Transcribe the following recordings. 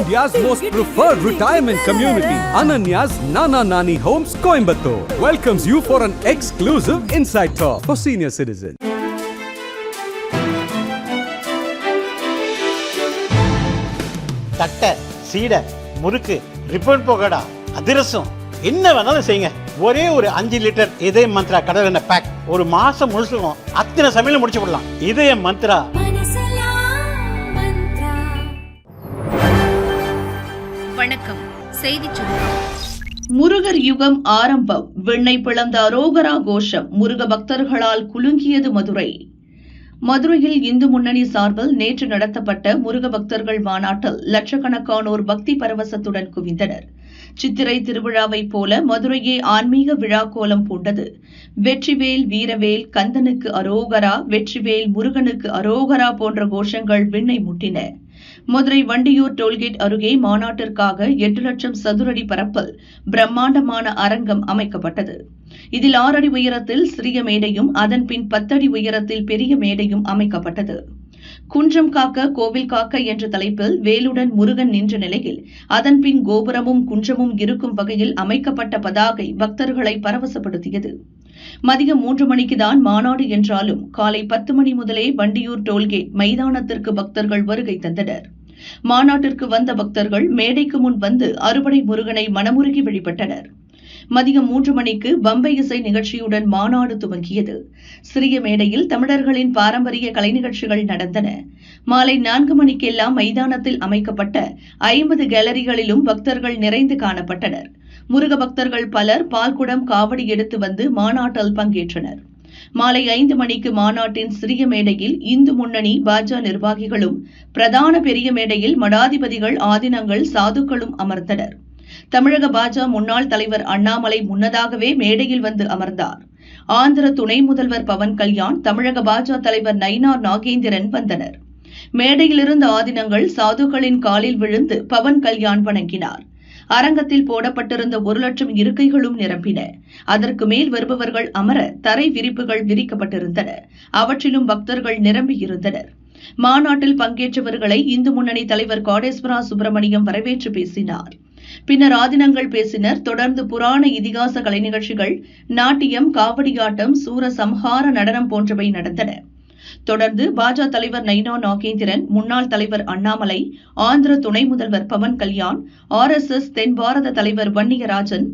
India's most preferred retirement community, Ananya's Nana Nani Homes, Coimbatore, welcomes you for an exclusive inside talk for senior citizens. தட்டை, சீடை, முறுக்கு, ribbon pakoda, அதிரசம் என்ன வேணாலும் செய்யுங்க. ஒரே ஒரு 5 லிட்டர் இதய மந்த்ரா கடல் எண்ணெய் பேக் ஒரு மாசம் முழுசுக்கும் அத்தனை சமையல முடிச்சு விடலாம். இதய மந்த்ரா. வணக்கம். செய்திச் சுருக்கம். முருகர் யுகம் ஆரம்பம். விண்ணை பிளந்த அரோகரா கோஷம். முருக பக்தர்களால் குலுங்கியது மதுரை. மதுரையில் இந்து முன்னணி சார்பில் நேற்று நடத்தப்பட்ட முருக பக்தர்கள் மாநாட்டில் லட்சக்கணக்கானோர் பக்தி பரவசத்துடன் குவிந்தனர். சித்திரை திருவிழாவைப் போல மதுரையே ஆன்மீக விழா கோலம் பூண்டது. வெற்றிவேல் வீரவேல், கந்தனுக்கு அரோகரா, வெற்றிவேல் முருகனுக்கு அரோகரா போன்ற கோஷங்கள் விண்ணை முட்டின. மதுரை வண்டியூர் டோல்கேட் அருகே மாநாட்டிற்காக 8 லட்சம் சதுரடி பரப்பில் பிரம்மாண்டமான அரங்கம் அமைக்கப்பட்டது. இதில் 6 அடி உயரத்தில் சிறிய மேடையும் அதன் பின் 10 அடி உயரத்தில் பெரிய மேடையும் அமைக்கப்பட்டது. குன்றம் காக்க கோவில் காக்க என்ற தலைப்பில் வேலுடன் முருகன் நின்ற நிலையில் அதன் பின் கோபுரமும் குன்றமும் இருக்கும் வகையில் அமைக்கப்பட்ட பதாகை பக்தர்களை பரவசப்படுத்தியது. மதியம் 3 மணிக்குதான் மாநாடு என்றாலும் காலை 10 மணி முதலே வண்டியூர் டோல்கேட் மைதானத்திற்கு பக்தர்கள் வருகை தந்தனர். மாநாட்டிற்கு வந்த பக்தர்கள் மேடைக்கு முன் வந்து அறுபடை முருகனை மனமுருகி வழிபட்டனர். மதியம் 3 மணிக்கு பம்பை இசை நிகழ்ச்சியுடன் மாநாடு துவங்கியது. சிறிய மேடையில் தமிழர்களின் பாரம்பரிய கலை நிகழ்ச்சிகள் நடந்தன. மாலை 4 மணிக்கெல்லாம் மைதானத்தில் அமைக்கப்பட்ட 50 கேலரிகளிலும் பக்தர்கள் நிறைந்து காணப்பட்டனர். முருக பக்தர்கள் பலர் பால்குடம் காவடி எடுத்து வந்து மாநாட்டில் பங்கேற்றனர். மாலை 5 மணிக்கு மாநாட்டின் சிறிய மேடையில் இந்து முன்னணி பாஜக நிர்வாகிகளும், பிரதான பெரிய மேடையில் மடாதிபதிகள், ஆதீனங்கள், சாதுக்களும் அமர்ந்தனர். தமிழக பாஜக முன்னாள் தலைவர் அண்ணாமலை முன்னதாகவே மேடையில் வந்து அமர்ந்தார். ஆந்திர துணை முதல்வர் பவன் கல்யாண், தமிழக பாஜக தலைவர் நயினார் நாகேந்திரன் வந்தனர். மேடையிலிருந்த ஆதீனங்கள், சாதுக்களின் காலில் விழுந்து பவன் கல்யாண் வணங்கினார். அரங்கத்தில் போடப்பட்டிருந்த 1 லட்சம் இருக்கைகளும் நிரம்பின. அதற்கு மேல் வருபவர்கள் அமர தரை விரிப்புகள் விரிக்கப்பட்டிருந்தன. அவற்றிலும் பக்தர்கள் நிரம்பியிருந்தனர். மாநாட்டில் பங்கேற்றவர்களை இந்து முன்னணி தலைவர் கோடேஸ்வரா சுப்பிரமணியம் வரவேற்று பேசினார். பின்னர் ஆதீனங்கள் பேசினர். தொடர்ந்து புராண இதிகாச கலை நிகழ்ச்சிகள், நாட்டியம், காவடியாட்டம், சூரசம்ஹார நடனம் போன்றவை நடந்தன. தொடர்ந்து பாஜக தலைவர் நயினார் நாகேந்திரன், முன்னாள் தலைவர் அண்ணாமலை, ஆந்திர துணை முதல்வர் பவன் கல்யாண், RSS தென் பாரத தலைவர் வன்னியராஜன்,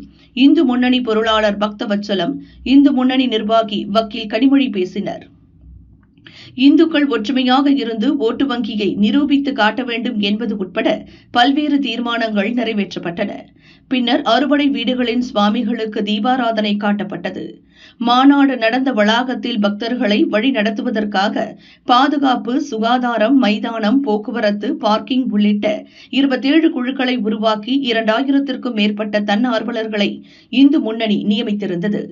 இந்து முன்னணி பொருளாளர் பக்தவச்சலம், இந்து முன்னணி நிர்வாகி வக்கீல் கனிமொழி பேசினர். இந்துக்கள் ஒற்றுமையாக இருந்து ஓட்டு வங்கியை நிரூபித்து காட்ட வேண்டும் என்பது உட்பட பல்வேறு தீர்மானங்கள் நிறைவேற்றப்பட்டன. பின்னர் அறுபடை வீடுகளின் சுவாமிகளுக்கு தீபாராதனை காட்டப்பட்டது. மாநாடு நடந்த வளாகத்தில் பக்தர்களை வழி நடத்துவதற்காக பாதுகாப்பு, சுகாதாரம், மைதானம், போக்குவரத்து, பார்க்கிங் உள்ளிட்ட 27 குழுக்களை உருவாக்கி 2000த்திற்கும் மேற்பட்ட தன்னார்வலர்களை இந்து முன்னணி நியமித்திருந்தது.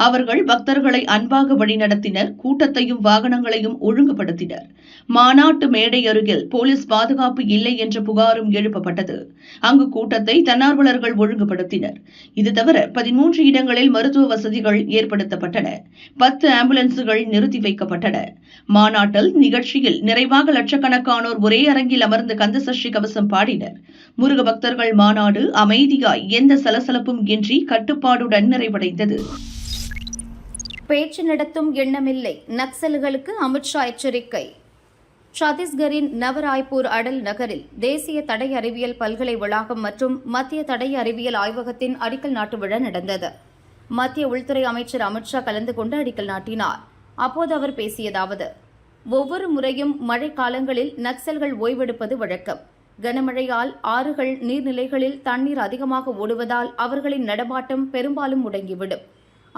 அவர்கள் பக்தர்களை அன்பாக வழிநடத்தினர். கூட்டத்தையும் வாகனங்களையும் ஒழுங்குபடுத்தினர். மாநாட்டு மேடை அருகில் போலீஸ் பாதுகாப்பு இல்லை என்ற புகாரும் எழுப்பப்பட்டது. அங்கு கூட்டத்தை தன்னார்வலர்கள் ஒழுங்குபடுத்தினர். இது தவிர 13 இடங்களில் மருத்துவ வசதிகள் ஏற்படுத்தப்பட்டன. 10 ஆம்புலன்ஸுகள் நிறுத்தி வைக்கப்பட்டன. மாநாட்டில் நிகழ்ச்சியில் நிறைவாக லட்சக்கணக்கானோர் ஒரே அரங்கில் அமர்ந்து கந்தசஷ்டி கவசம் பாடினர். முருக பக்தர்கள் மாநாடு அமைதியாய் எந்த சலசலப்பும் இன்றி கட்டுப்பாடுடன் நிறைவடைந்தது. பேச்சு நடத்தும் எண்ணமில்லை, நக்சல்களுக்கு அமித்ஷா எச்சரிக்கை. சத்தீஸ்கரின் நவராய்ப்பூர் அடல் நகரில் தேசிய தடை அறிவியல் பல்கலை வளாகம் மற்றும் மத்திய தடை அறிவியல் ஆய்வகத்தின் அடிக்கல் நாட்டு விழா நடந்தது. மத்திய உள்துறை அமைச்சர் அமித்ஷா கலந்து கொண்டு அடிக்கல் நாட்டினார். அப்போது அவர் பேசியதாவது: ஒவ்வொரு முறையும் மழை காலங்களில் நக்சல்கள் ஓய்வெடுப்பது வழக்கம். கனமழையால் ஆறுகள், நீர்நிலைகளில் தண்ணீர் அதிகமாக ஓடுவதால் அவர்களின் நடமாட்டம் பெரும்பாலும் முடங்கிவிடும்.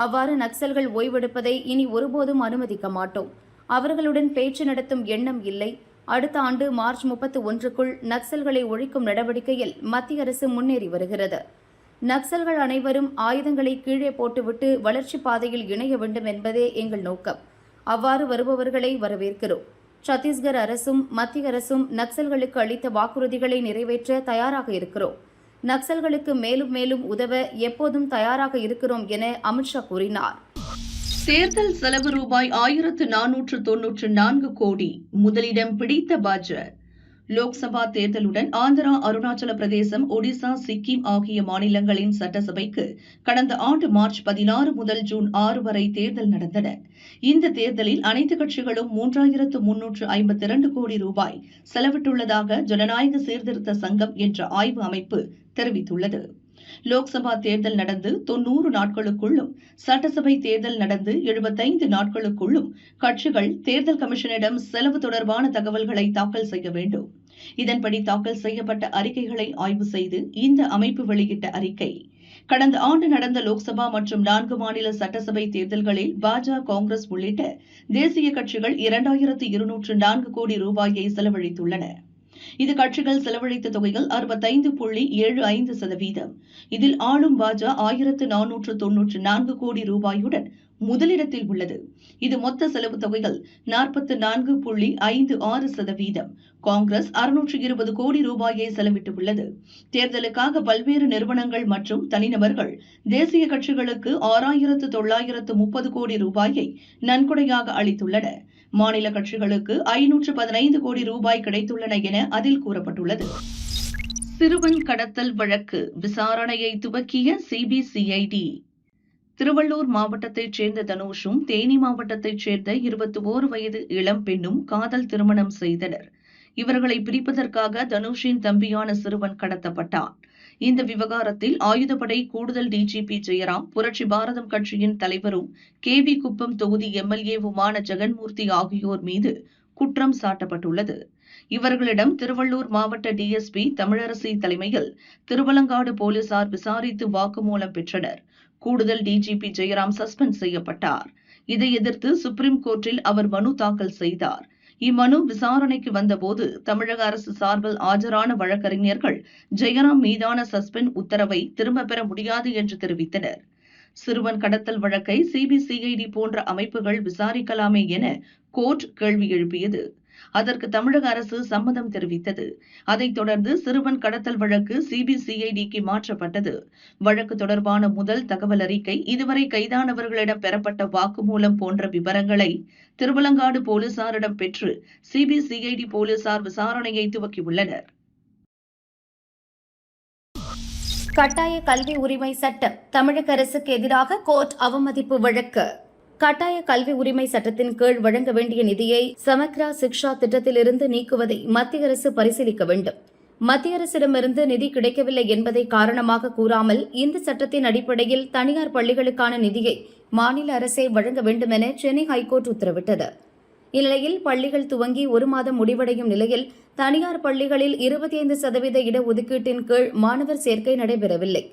அவ்வாறு நக்சல்கள் ஓய்வெடுப்பதை இனி ஒருபோதும் அனுமதிக்க மாட்டோம். அவர்களுடன் பேச்சு நடத்தும் எண்ணம் இல்லை. அடுத்த ஆண்டு மார்ச் 31க்குள் நக்சல்களை ஒழிக்கும் நடவடிக்கையில் மத்திய அரசு முன்னேறி வருகிறது. நக்சல்கள் அனைவரும் ஆயுதங்களை கீழே போட்டுவிட்டு வளர்ச்சி பாதையில் இணைய வேண்டும் என்பதே எங்கள் நோக்கம். அவ்வாறு வருபவர்களை வரவேற்கிறோம். சத்தீஸ்கர் அரசும் மத்திய அரசும் நக்சல்களுக்கு அளித்த வாக்குறுதிகளை நிறைவேற்ற தயாராக இருக்கிறோம். நக்சல்களுக்கு மேலும் மேலும் உதவ எப்போதும் தயாராக இருக்கிறோம் என அமித்ஷா கூறினார். தேர்தல் செலவு ரூபாய் 1494 கோடி. முதலிடம் பிடித்த பாஜக. லோக்சபா தேர்தலுடன் ஆந்திரா, அருணாச்சல பிரதேசம், ஒடிசா, சிக்கிம் ஆகிய மாநிலங்களின் சட்டசபைக்கு கடந்த ஆண்டு மார்ச் 16 முதல் ஜூன் 6 வரை தேர்தல் நடந்தன. இந்த தேர்தலில் அனைத்து கட்சிகளும் 3352 கோடி ரூபாய் செலவிட்டுள்ளதாக ஜனநாயக சீர்திருத்த சங்கம் என்ற ஆய்வு அமைப்பு தெரிவித்துள்ளது. லோக்சபா தேர்தல் நடந்து 90 நாட்களுக்குள்ளும், சட்டசபை தேர்தல் நடந்து 75 நாட்களுக்குள்ளும் கட்சிகள் தேர்தல் கமிஷனிடம் செலவு தொடர்பான தகவல்களை தாக்கல் செய்ய வேண்டும். இதன்படி தாக்கல் செய்யப்பட்ட அறிக்கைகளை ஆய்வு செய்து இந்த அமைப்பு வெளியிட்ட அறிக்கை, கடந்த ஆண்டு நடந்த லோக்சபா மற்றும் 4 மாநில சட்டசபை தேர்தல்களில் பாஜக, காங்கிரஸ் உள்ளிட்ட தேசிய கட்சிகள் 2204 கோடி ரூபாயை செலவழித்துள்ளன. இது கட்சிகள் செலவழித்த தொகைகள் 65.75%. இதில் ஆளும் பாஜக 1494 கோடி ரூபாயுடன் முதலிடத்தில் உள்ளது. இது மொத்த செலவு தொகைகள் 44.56%. காங்கிரஸ் 620 கோடி ரூபாயை செலவிட்டுள்ளது. தேர்தலுக்காக பல்வேறு நிறுவனங்கள் மற்றும் தனிநபர்கள் தேசிய கட்சிகளுக்கு 6930 கோடி ரூபாயை நன்கொடையாக அளித்துள்ளன. மாநில கட்சிகளுக்கு 515 கோடி ரூபாய் கிடைத்துள்ளன என அதில் கூறப்பட்டுள்ளது. சிறுவன் கடத்தல் வழக்கு விசாரணையை துவக்கிய சிபிசிஐடி. திருவள்ளூர் மாவட்டத்தைச் சேர்ந்த தனுஷும், தேனி மாவட்டத்தைச் சேர்ந்த 21 வயது இளம் பெண்ணும் காதல் திருமணம் செய்தனர். இவர்களை பிரிப்பதற்காக தனுஷின் தம்பியான சிறுவன் கடத்தப்பட்டான். இந்த விவகாரத்தில் ஆயுதப்படை கூடுதல் டிஜிபி ஜெயராம், புரட்சி பாரதம் கட்சியின் தலைவரும் கேவி குப்பம் தொகுதி எம்எல்ஏவுமான ஜெகன்மூர்த்தி ஆகியோர் மீது குற்றம் சாட்டப்பட்டுள்ளது. இவர்களிடம் திருவள்ளூர் மாவட்ட டிஎஸ்பி தமிழரசி தலைமையில் திருவலங்காடு போலீசார் விசாரித்து வாக்குமூலம் பெற்றனர். கூடுதல் டிஜிபி ஜெயராம் சஸ்பெண்ட் செய்யப்பட்டார். இதை எதிர்த்து சுப்ரீம் கோர்ட்டில் அவர் மனு தாக்கல் செய்தார். இம்மனு விசாரணைக்கு வந்தபோது தமிழக அரசு சார்பில் ஆஜரான வழக்கறிஞர்கள் ஜெயராம் மீதான சஸ்பெண்ட் உத்தரவை திரும்பப் பெற முடியாது என்று தெரிவித்தனர். சிறுவன் கடத்தல் வழக்கை சிபிசிஐடி போன்ற அமைப்புகள் விசாரிக்கலாமே என கோர்ட் கேள்வி எழுப்பியது. அதற்கு தமிழக அரசு சம்மதம் தெரிவித்தது. அதைத் தொடர்ந்து சிறுவன் கடத்தல் வழக்கு சிபிசிஐடிக்கு மாற்றப்பட்டது. வழக்கு தொடர்பான முதல் தகவல் அறிக்கை, இதுவரை கைதானவர்களிடம் பெறப்பட்ட வாக்குமூலம் போன்ற விவரங்களை திருவலங்காடு போலீசாரிடம் பெற்று சிபிசிஐடி போலீசார் விசாரணையை துவக்கியுள்ளனர். கட்டாய கல்வி உரிமை சட்டம் தமிழக அரசுக்கு எதிராக கோர்ட் அவமதிப்பு வழக்கு. கட்டாய கல்வி உரிமை சட்டத்தின் கீழ் வழங்க வேண்டிய நிதியை சமக்ரா சிக்ஷா திட்டத்திலிருந்து நீக்குவதை மத்திய அரசு பரிசீலிக்க வேண்டும். மத்திய அரசிடமிருந்து நிதி கிடைக்கவில்லை என்பதை காரணமாக கூறாமல் இந்த சட்டத்தின் அடிப்படையில் தனியார் பள்ளிகளுக்கான நிதியை மாநில அரசே வழங்க வேண்டும் என சென்னை ஹைகோர்ட் உத்தரவிட்டது. இந்நிலையில் பள்ளிகள் துவங்கி 1 மாதம் முடிவடையும் நிலையில் தனியார் பள்ளிகளில் 25% இடஒதுக்கீட்டின் கீழ் மாணவர் சேர்க்கை நடைபெறவில்லை.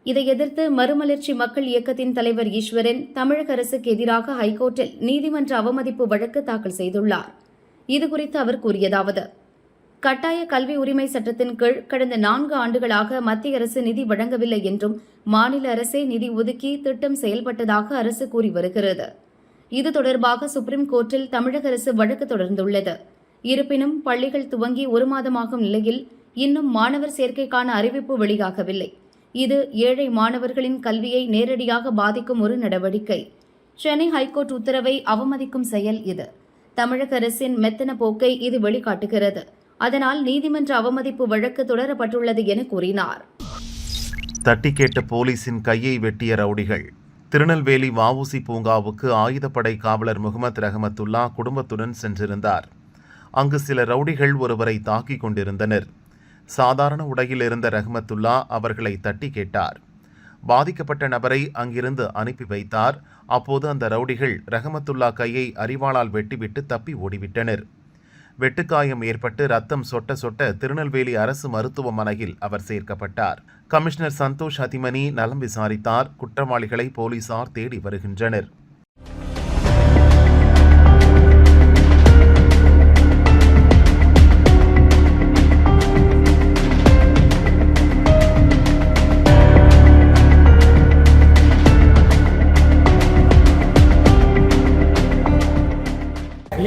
இதை எதிர்த்து மறுமலர்ச்சி மக்கள் இயக்கத்தின் தலைவர் ஈஸ்வரன் தமிழக அரசுக்கு எதிராக ஹைகோர்ட்டில் நீதிமன்ற அவமதிப்பு வழக்கு தாக்கல் செய்துள்ளார். இதுகுறித்து அவர் கூறியதாவது: கட்டாய கல்வி உரிமை சட்டத்தின் கீழ் கடந்த 4 ஆண்டுகளாக மத்திய அரசு நிதி வழங்கவில்லை என்றும் மாநில அரசே நிதி ஒதுக்கி திட்டம் செயல்பட்டதாக அரசு கூறி வருகிறது. இது தொடர்பாக சுப்ரீம் கோர்ட்டில் தமிழக அரசு வழக்கு தொடர்ந்துள்ளது. இருப்பினும் பள்ளிகள் துவங்கி 1 மாதமாகும் நிலையில் இன்னும் மாணவர் சேர்க்கைக்கான அறிவிப்பு வெளியாகவில்லை. இது ஏழை மாணவர்களின் கல்வியை நேரடியாக பாதிக்கும் ஒரு நடவடிக்கை. சென்னை ஹைகோர்ட் உத்தரவை அவமதிக்கும் செயல் இது. தமிழக அரசின் மெத்தன போக்கை இது வெளிக்காட்டுகிறது. அதனால் நீதிமன்ற அவமதிப்பு வழக்கு தொடரப்பட்டுள்ளது என கூறினார். தட்டி கேட்ட போலீசின் கையை வெட்டிய ரவுடிகள். திருநெல்வேலி வஉசி பூங்காவுக்கு ஆயுதப்படை காவலர் முகமது ரஹமத்துல்லா குடும்பத்துடன் சென்றிருந்தார். அங்கு சில ரவுடிகள் ஒருவரை தாக்கிக் கொண்டிருந்தனர். சாதாரண உடையில் இருந்த ரஹமத்துல்லா அவர்களை தட்டி கேட்டார். பாதிக்கப்பட்ட நபரை அங்கிருந்து அனுப்பி வைத்தார். அப்போது அந்த ரவுடிகள் ரஹமத்துல்லா கையை அரிவாளால் வெட்டிவிட்டு தப்பி ஓடிவிட்டனர். வெட்டுக்காயம் ஏற்பட்டு ரத்தம் சொட்ட சொட்ட திருநெல்வேலி அரசு மருத்துவமனையில் அவர் சேர்க்கப்பட்டார். கமிஷனர் சந்தோஷ் அதிமணி நலம் விசாரித்தார். குற்றவாளிகளை போலீசார் தேடி வருகின்றனர்.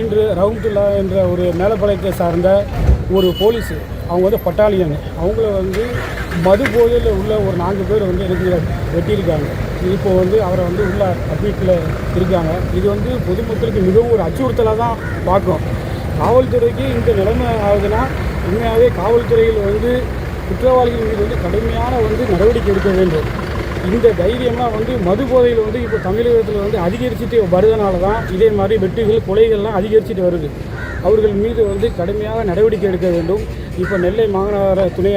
இன்று ரஹமத்துல்லா என்ற ஒரு மேலப்பாளையத்தை சார்ந்த ஒரு போலீஸ், அவங்க வந்து பட்டாலியன், அவங்கள வந்து மது போதையில் உள்ள ஒரு 4 பேர் வந்து எனக்கு வெட்டியிருக்காங்க. இப்போ வந்து அவரை வந்து உள்ள அட்மிட்டில் இருக்காங்க. இது வந்து பொதுமக்களுக்கு மிகவும் ஒரு அச்சுறுத்தலாக தான் பார்க்கும். காவல்துறைக்கு இந்த நிலைமை ஆகுதுன்னா உண்மையாகவே காவல்துறையில் வந்து குற்றவாளிகள் மீது வந்து கடுமையான வந்து நடவடிக்கை எடுக்க வேண்டும். இந்த தைரியமாக வந்து மது போதையில் வந்து இப்போ தமிழகத்தில் வந்து அதிகரிச்சுட்டு வருவதனால தான் இதே மாதிரி வெட்டுகள் கொலைகள்லாம் அதிகரிச்சுட்டு வருது. அவர்கள் மீது வந்து கடுமையாக நடவடிக்கை எடுக்க வேண்டும். இப்போ நெல்லை மாநகர துணை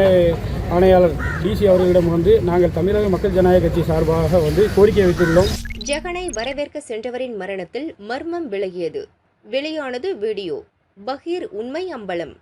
ஆணையாளர் டிசி அவர்களிடம் வந்து நாங்கள் தமிழக மக்கள் ஜனநாயக கட்சி சார்பாக வந்து கோரிக்கை வைத்துள்ளோம். ஜெகனை வரவேற்க சென்றவரின் மரணத்தில் மர்மம் விலகியது. வெளியானது வீடியோ. பகீர் உண்மை அம்பலம்.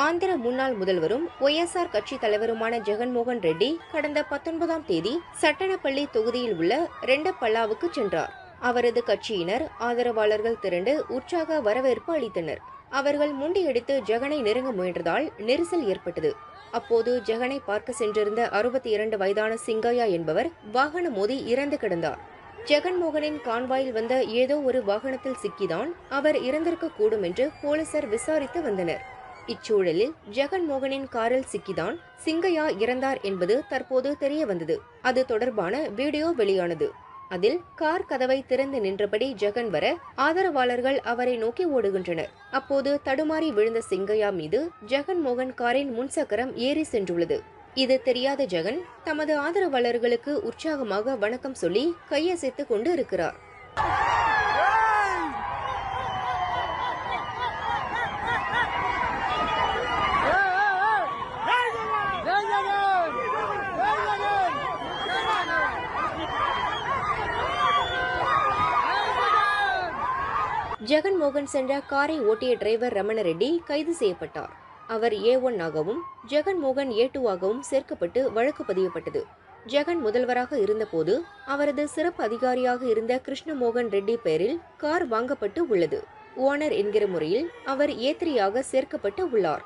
ஆந்திர முன்னாள் முதல்வரும் ஒய்எஸ்ஆர் கட்சி தலைவருமான ஜெகன்மோகன் ரெட்டி கடந்த 19ஆம் தேதி சட்டனப்பள்ளி தொகுதியில் உள்ள ரெண்டப்பல்லாவுக்கு சென்றார். அவரது கட்சியினர் ஆதரவாளர்கள் திரண்டு உற்சாக வரவேற்பு அளித்தனர். அவர்கள் முண்டியடித்து ஜெகனை நெருங்க முயன்றதால் நெரிசல் ஏற்பட்டது. அப்போது ஜெகனை பார்க்க சென்றிருந்த 62 வயதான சிங்கையா என்பவர் வாகனம் மோதி இறந்து கிடந்தார். ஜெகன்மோகனின் கான்வாயில் வந்த ஏதோ ஒரு வாகனத்தில் சிக்கிதான் அவர் இறந்திருக்க கூடும் என்று போலீசார் விசாரித்து வந்தனர். இச்சூழலில் ஜெகன்மோகனின் காரில் சிக்கிதான் சிங்கையா இறந்தார் என்பது தற்போது தெரிய வந்தது. அது தொடர்பான வீடியோ வெளியானது. அதில் கார் கதவை திறந்து நின்றபடி ஜெகன் வர ஆதரவாளர்கள் அவரை நோக்கி ஓடுகின்றனர். அப்போது தடுமாறி விழுந்த சிங்கையா மீது ஜெகன்மோகன் காரின் முன்சக்கரம் ஏறி சென்றுள்ளது. இது தெரியாத ஜெகன் தமது ஆதரவாளர்களுக்கு உற்சாகமாக வணக்கம் சொல்லி கையசைத்துக் கொண்டு இருக்கிறார். ஜெகன்மோகன் சென்ற காரை ஓட்டிய டிரைவர் ரமண ரெட்டி கைது செய்யப்பட்டார். அவர் A1 ஆகவும் ஜெகன்மோகன் A2 ஆகவும் சேர்க்கப்பட்டு வழக்கு பதியப்பட்டது. ஜெகன் முதல்வராக இருந்தபோது அவரது சிறப்பு அதிகாரியாக இருந்த கிருஷ்ணமோகன் ரெட்டி பெயரில் கார் வாங்கப்பட்டு உள்ளது. ஓனர் என்கிற முறையில் அவர் A3 ஆக சேர்க்கப்பட்டு உள்ளார்.